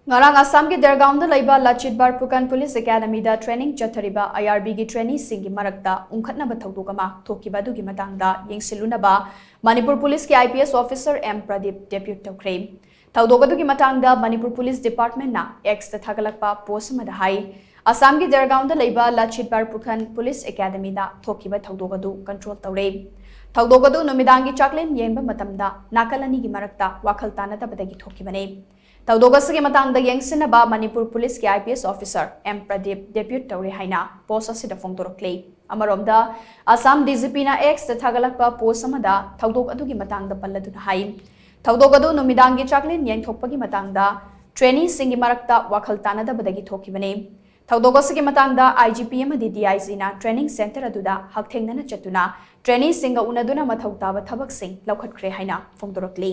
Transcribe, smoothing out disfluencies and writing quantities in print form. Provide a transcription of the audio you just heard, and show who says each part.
Speaker 1: Ngarang Assam ki Dergaon da leiba Lachit Barphukan Police Academy da training chathariba IRB ki trainee shing Marakta Ungkhatnaba thoudok thokkhiba Adugi Matangda Yengsillunaba Manipur Police ki IPS officer M Pradip Depute Toukhre thoudok adugi matangda Manipur Police Department na X da thagalakpa post amada hai Assam ki Dergaon da leiba Lachit Barphukan Police Academy da thokkhiba thoudok adu control tawre thoudok adu numidangi chaklen yengba matamda nakalani ki marakta wakhal tanadabadagi thokkibane thoudok asigi matangda yengshillunaba Manipur Police ki IPS officer M Pradip Depute Toukhre haina post asida phongdorokle amaromda Assam DGP na X da thagalakpa post amada thoudok adugi matangda palladuna hai thoudok adu numidangi chaklen yengthokpagi matangda trainee singi marakta wakhal tanadabadagi thokkibane thoudok asigi matangda IGP amadi DIG na training center aduda hakthengna chatuna trainee singa unaduna mathau taba thabak sing laukhatkre haina phongdorokle